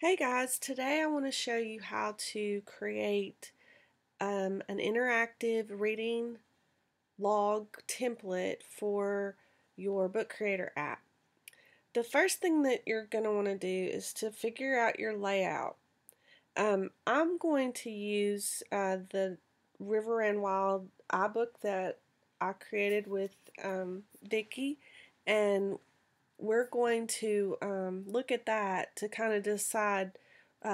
Hey guys, today I want to show you how to create an interactive reading log template for your Book Creator app. The first thing that you're going to want to do is to figure out your layout. I'm going to use the River and Wild iBook that I created with Vicki, and we're going to look at that to kind of decide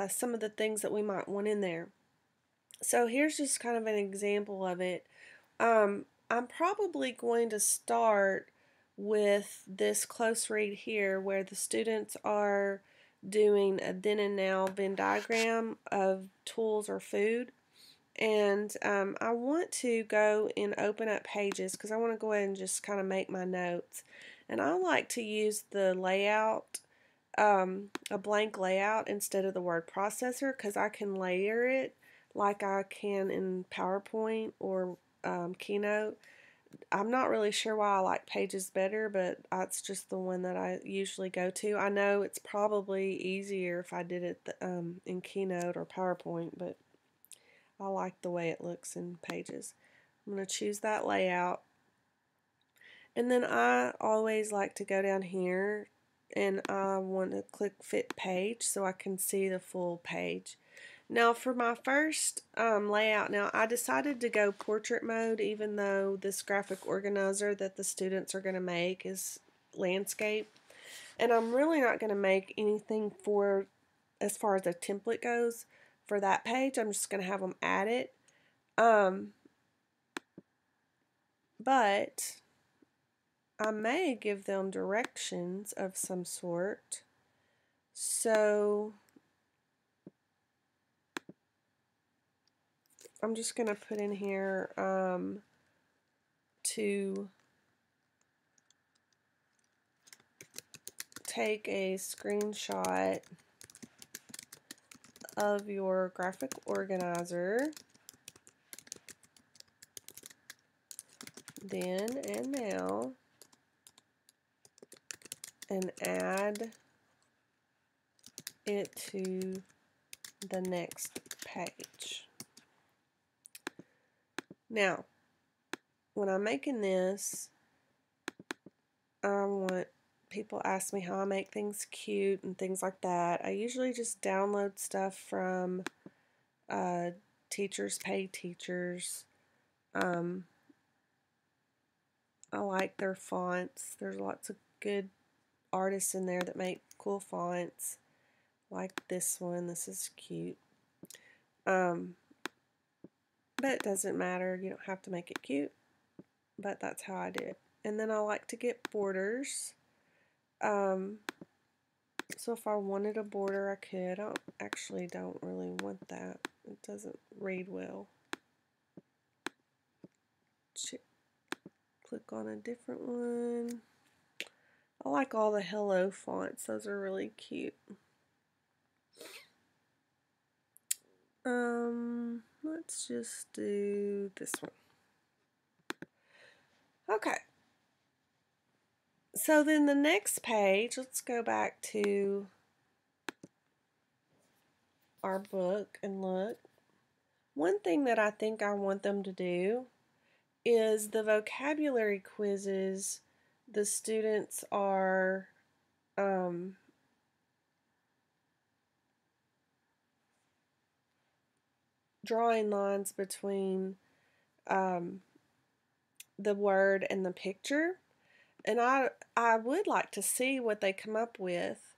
some of the things that we might want in there. So here's just kind of an example of it. I'm probably going to start with this close read here where the students are doing a then and now Venn diagram of tools or food. And I want to go and open up Pages because I want to go ahead and just kind of make my notes. And I like to use the layout, a blank layout instead of the word processor because I can layer it like I can in PowerPoint or Keynote. I'm not really sure why I like Pages better, but that's just the one that I usually go to. I know it's probably easier if I did it in Keynote or PowerPoint, but I like the way it looks in Pages. I'm going to choose that layout. And then I always like to go down here and I want to click Fit Page so I can see the full page. Now for my first layout, now I decided to go portrait mode even though this graphic organizer that the students are going to make is landscape. And I'm really not going to make anything for as far as a template goes for that page. I'm just going to have them add it. But I may give them directions of some sort. So I'm just going to put in here to take a screenshot of your graphic organizer, then and now, and add it to the next page. Now, when I'm making this, I want people ask me how I make things cute and things like that. I usually just download stuff from Teachers Pay Teachers. I like their fonts. There's lots of good artists in there that make cool fonts. Like this one. This is cute. But it doesn't matter. You don't have to make it cute. But that's how I do it. And then I like to get borders. So if I wanted a border, I could. I actually don't really want that. It doesn't read well. Click on a different one. I like all the Hello fonts. Those are really cute. Let's just do this one. Okay. So then the next page, let's go back to our book and look. One thing that I think I want them to do is the vocabulary quizzes. The students are drawing lines between the word and the picture, and I would like to see what they come up with.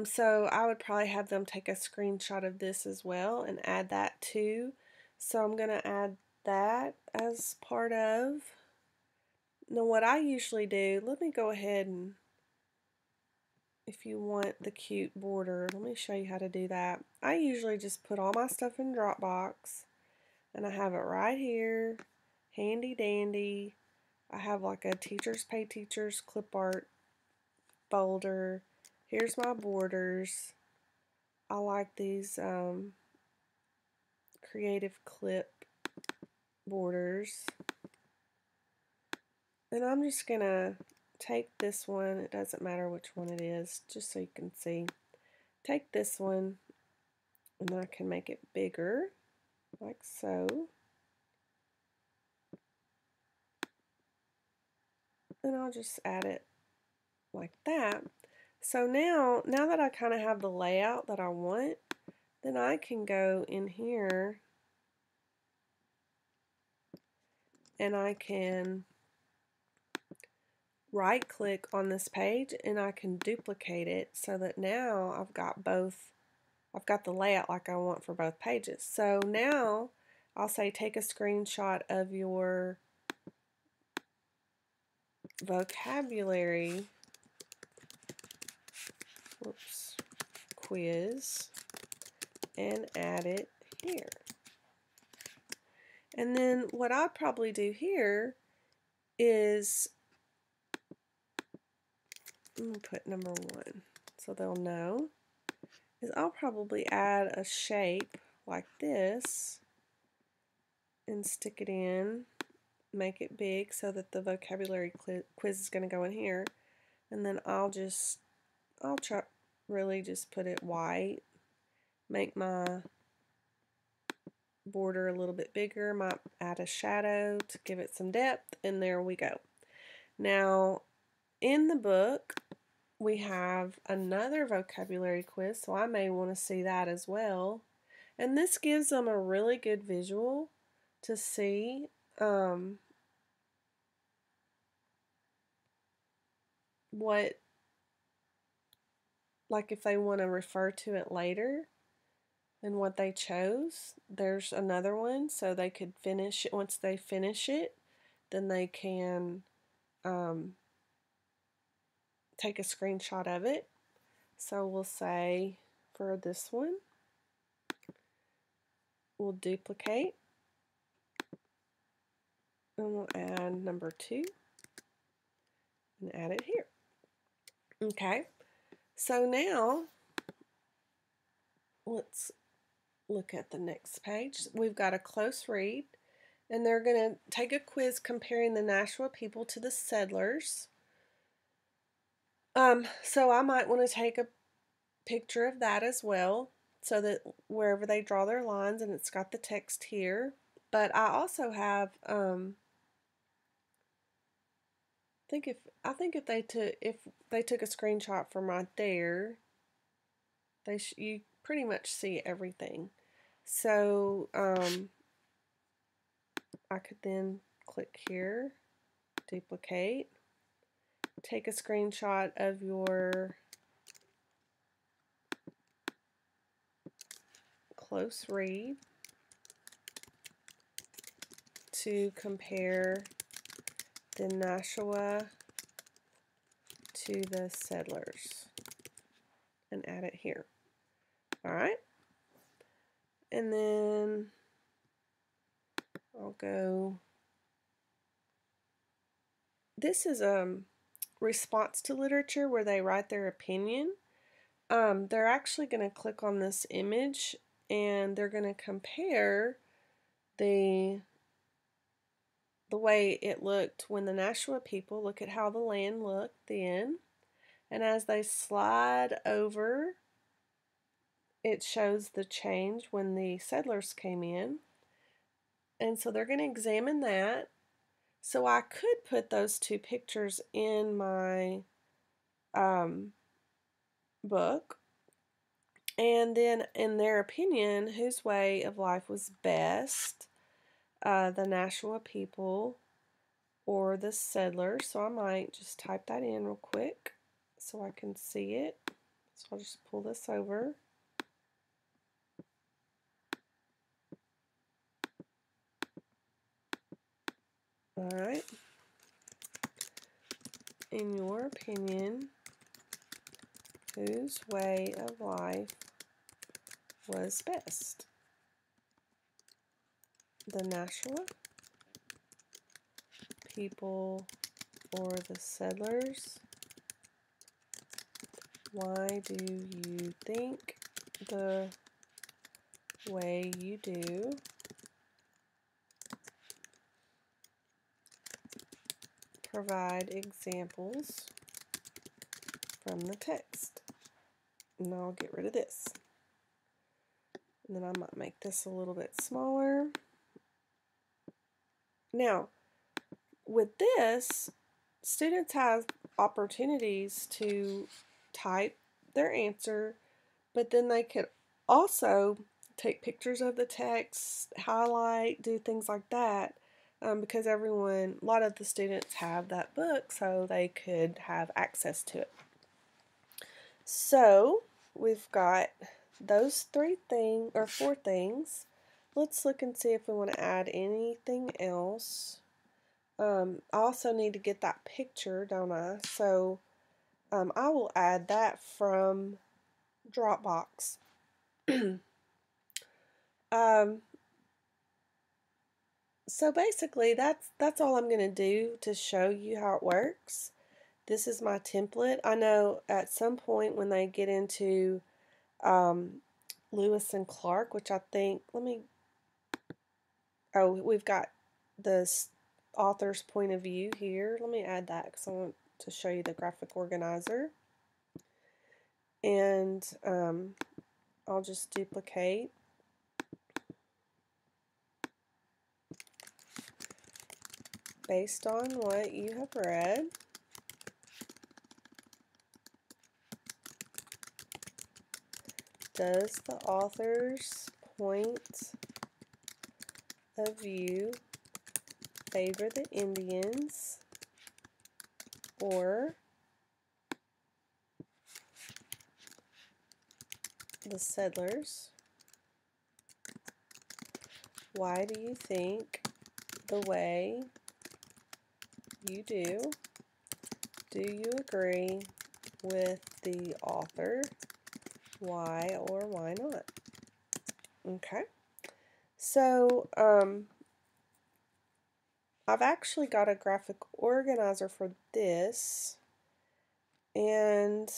So I would probably have them take a screenshot of this as well and add that too. So I'm going to add that as part of. Now what I usually do, let me go ahead and, if you want the cute border, let me show you how to do that. I usually just put all my stuff in Dropbox and I have it right here, handy dandy. I have like a Teachers Pay Teachers clip art folder. Here's my borders. I like these creative clip borders. And I'm just gonna take this one, it doesn't matter which one it is, just so you can see. take this one and I can make it bigger, like so. And I'll just add it like that. So now that I kind of have the layout that I want, then I can go in here and I can right click on this page and I can duplicate it so that now I've got the layout like I want for both pages. So now I'll say take a screenshot of your vocabulary quiz and add it here. And then what I'll probably do here is I'm going to put number 1 so they'll know, is I'll probably add a shape like this and stick it in, make it big so that the vocabulary quiz is going to go in here, and then I'll try really just put it white, make my border a little bit bigger, might add a shadow to give it some depth, and there we go. Now in the book we have another vocabulary quiz, so I may want to see that as well. And this gives them a really good visual to see what, like if they want to refer to it later and what they chose. There's another one, so they could finish it. Once they finish it, then they can take a screenshot of it. So we'll say for this one, we'll duplicate and we'll add number 2 and add it here. Okay, so now let's look at the next page. We've got a close read, and they're going to take a quiz comparing the Nashua people to the settlers. So I might want to take a picture of that as well, so that wherever they draw their lines, and it's got the text here. But I also have I think if they took a screenshot from right there, you pretty much see everything. So I could then click here, duplicate, take a screenshot of your close read to compare the Nashua to the settlers and add it here. Alright, and then I'll go, this is response to literature where they write their opinion. They're actually going to click on this image and they're going to compare the way it looked when the Nashua people, look at how the land looked then, and as they slide over, it shows the change when the settlers came in. And so they're going to examine that. So I could put those 2 pictures in my book, and then in their opinion, whose way of life was best, the Nashua people or the settlers. So I might just type that in real quick so I can see it. So I'll just pull this over. Alright. In your opinion, whose way of life was best? The Nashua people or the settlers? Why do you think the way you do? Provide examples from the text. And I'll get rid of this. And then I might make this a little bit smaller. Now, with this, students have opportunities to type their answer, but then they could also take pictures of the text, highlight, do things like that, because a lot of the students have that book, so they could have access to it. So we've got those four things. Let's look and see if we want to add anything else. I also need to get that picture, don't I? So I will add that from Dropbox. So basically that's all I'm going to do to show you how it works. This is my template. I know at some point when they get into Lewis and Clark, which I think, we've got the author's point of view here. Let me add that because I want to show you the graphic organizer. And I'll just duplicate. Based on what you have read, does the author's point of view favor the Indians or the settlers? Why do you think the way you do? Do you agree with the author? Why or why not? Okay. So, I've actually got a graphic organizer for this, and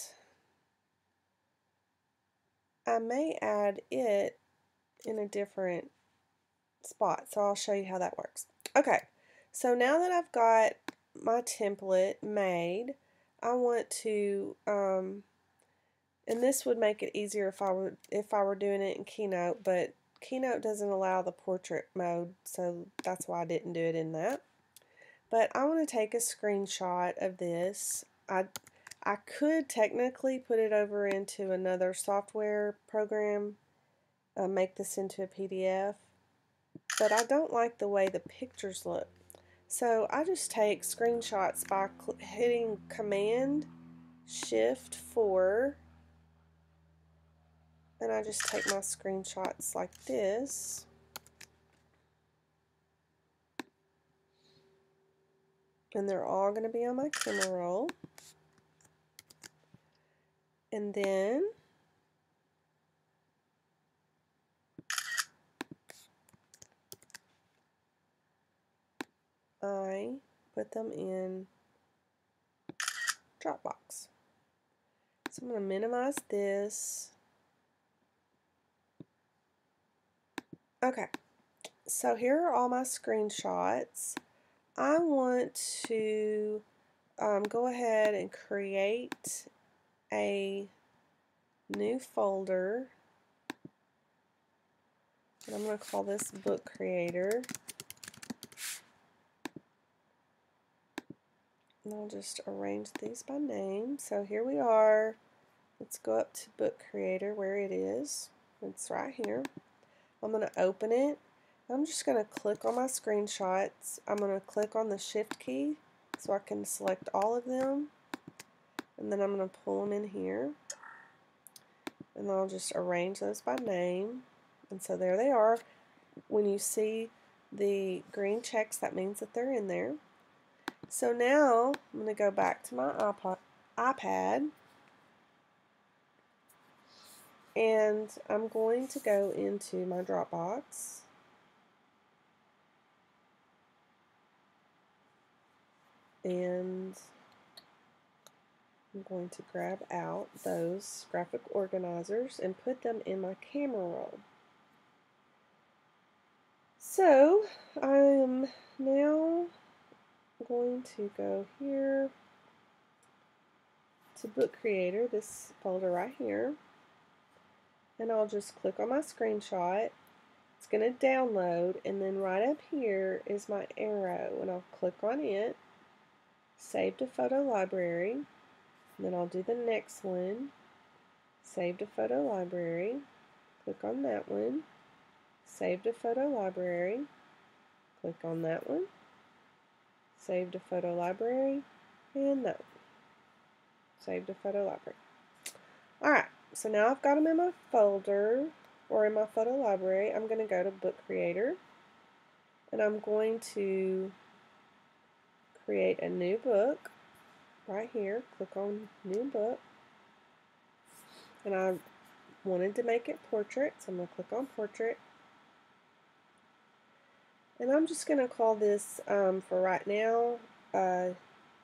I may add it in a different spot, so I'll show you how that works. Okay, so now that I've got my template made, I want to, and this would make it easier if I were doing it in Keynote, but Keynote doesn't allow the portrait mode, so that's why I didn't do it in that. But I want to take a screenshot of this. I could technically put it over into another software program, make this into a PDF, but I don't like the way the pictures look. So I just take screenshots by hitting Command Shift 4, and I just take my screenshots like this. And they're all going to be on my camera roll. And then I put them in Dropbox. So I'm going to minimize this. Okay, so here are all my screenshots. I want to go ahead and create a new folder. And I'm going to call this Book Creator. And I'll just arrange these by name. So here we are. Let's go up to Book Creator where it is. It's right here. I'm going to open it. I'm just going to click on my screenshots. I'm going to click on the Shift key so I can select all of them. And then I'm going to pull them in here. And I'll just arrange those by name. And so there they are. When you see the green checks, that means that they're in there. So now I'm going to go back to my iPad, and I'm going to go into my Dropbox. And I'm going to grab out those graphic organizers and put them in my camera roll. So I am now going to go here to Book Creator, this folder right here, and I'll just click on my screenshot. It's going to download, and then right up here is my arrow, and I'll click on it, save to photo library, and then I'll do the next one, save to photo library, click on that one, save to photo library, click on that one, save to photo library, and that one, save to photo library. Alright, so now I've got them in my folder, or in my photo library. I'm going to go to Book Creator, and I'm going to create a new book right here. Click on New Book, and I wanted to make it portrait, so I'm going to click on Portrait, and I'm just going to call this, for right now, I'm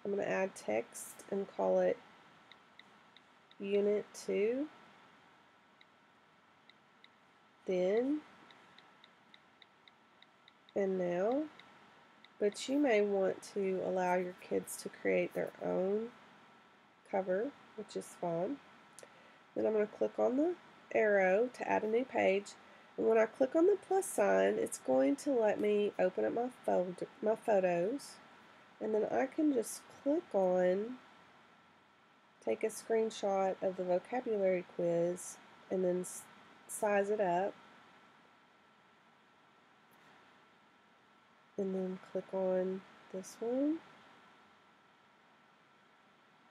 going to add text and call it Unit 2, then, and now. But you may want to allow your kids to create their own cover, which is fine. Then I'm going to click on the arrow to add a new page, and when I click on the plus sign, it's going to let me open up my photos, and then I can just click on, take a screenshot of the vocabulary quiz, and then size it up, and then click on this one,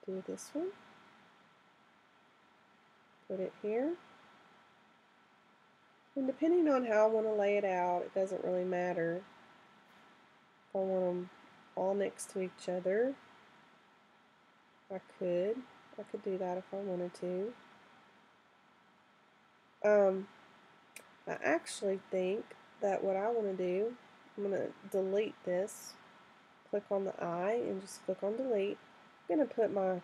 do this one, put it here, and depending on how I want to lay it out, it doesn't really matter. If I want them all next to each other, I could do that if I wanted to. I actually think that what I want to do, I'm going to delete this, click on the I and just click on delete. I'm going to put my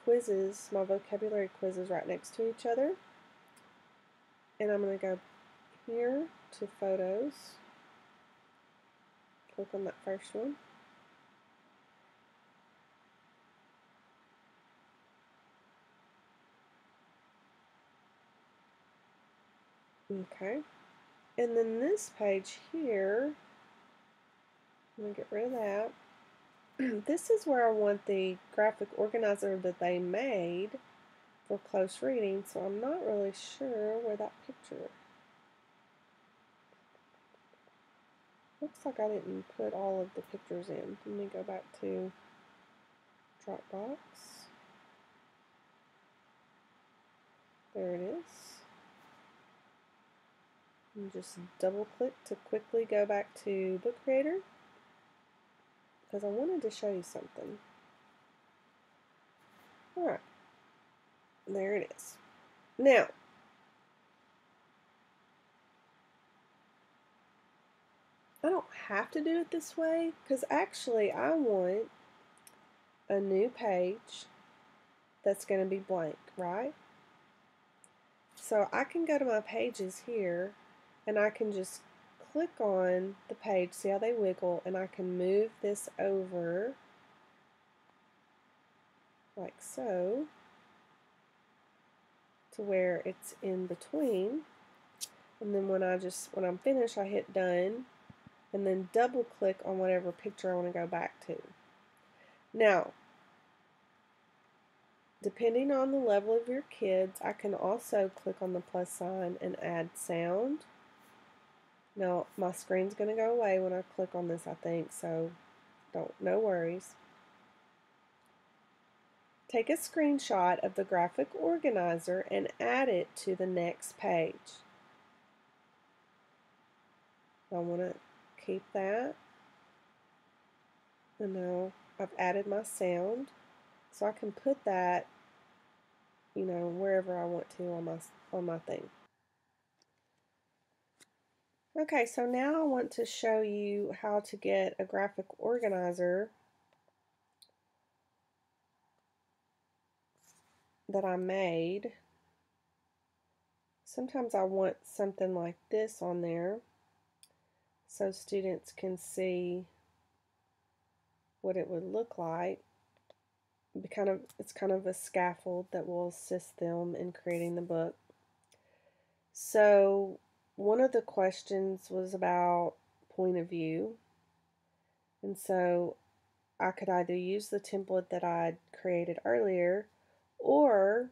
quizzes, my vocabulary quizzes right next to each other, and I'm going to go here to photos, click on that first one, okay, and then this page here, I'm going to get rid of that. This is where I want the graphic organizer that they made for close reading, so I'm not really sure where that picture. Looks like I didn't put all of the pictures in. Let me go back to Dropbox. There it is. And just double click to quickly go back to Book Creator, because I wanted to show you something. Alright, there it is. Now, I don't have to do it this way, because actually I want a new page that's going to be blank, right? So I can go to my pages here, and I can just click on the page, see how they wiggle, and I can move this over like so to where it's in between, and then when I'm finished, I hit done, and then double click on whatever picture I want to go back to. Now, depending on the level of your kids, I can also click on the plus sign and add sound. Now, my screen's going to go away when I click on this, I think, so no worries. Take a screenshot of the graphic organizer and add it to the next page. I want to keep that. And now I've added my sound, so I can put that, wherever I want to on my thing. Okay, so now I want to show you how to get a graphic organizer that I made. Sometimes I want something like this on there so students can see what it would look like. it's kind of a scaffold that will assist them in creating the book. So one of the questions was about point of view, and so I could either use the template that I'd created earlier, or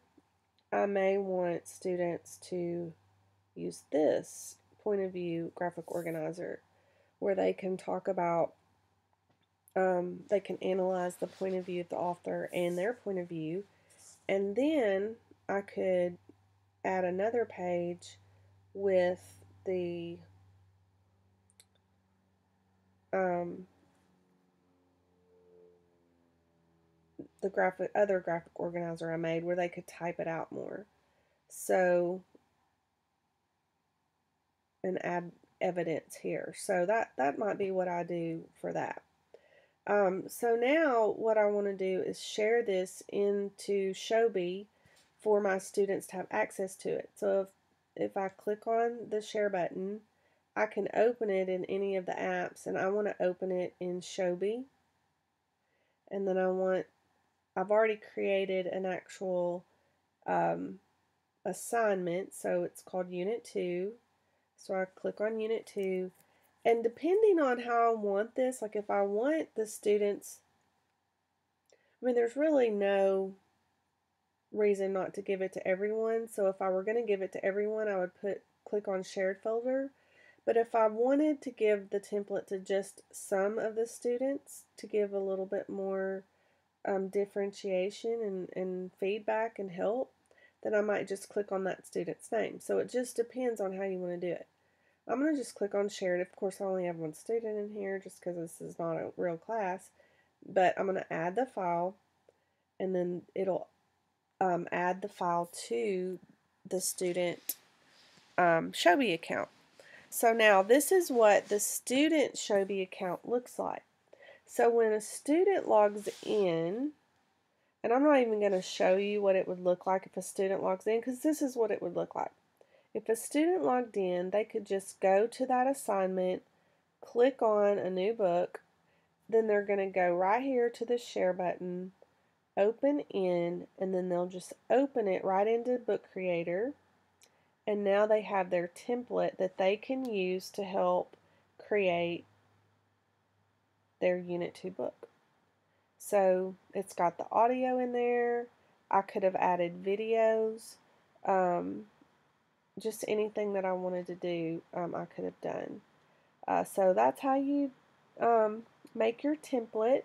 I may want students to use this point of view graphic organizer where they can talk about, they can analyze the point of view of the author and their point of view, and then I could add another page with the um, other graphic organizer I made where they could type it out more. So, and add evidence here. So that might be what I do for that. So now what I want to do is share this into Showbie for my students to have access to it. So if I click on the share button, I can open it in any of the apps, and I want to open it in Showbie. And then I've already created an actual assignment, so it's called Unit 2. So I click on Unit 2, and depending on how I want this, like if I want the students, there's really no reason not to give it to everyone. So if I were going to give it to everyone, I would click on Shared Folder. But if I wanted to give the template to just some of the students to give a little bit more differentiation and feedback and help, then I might just click on that student's name. So it just depends on how you want to do it. I'm going to just click on Shared. Of course, I only have one student in here just because this is not a real class. But I'm going to add the file, and then it'll add the file to the student Showbie account. So now this is what the student Showbie account looks like. So when a student logs in, and I'm not even going to show you what it would look like if a student logs in, because this is what it would look like. If a student logged in, they could just go to that assignment, click on a new book, then they're going to go right here to the share button, open in, and then they'll just open it right into Book Creator. And now they have their template that they can use to help create their Unit 2 book. So it's got the audio in there. I could have added videos. Just anything that I wanted to do, I could have done. So that's how you make your template.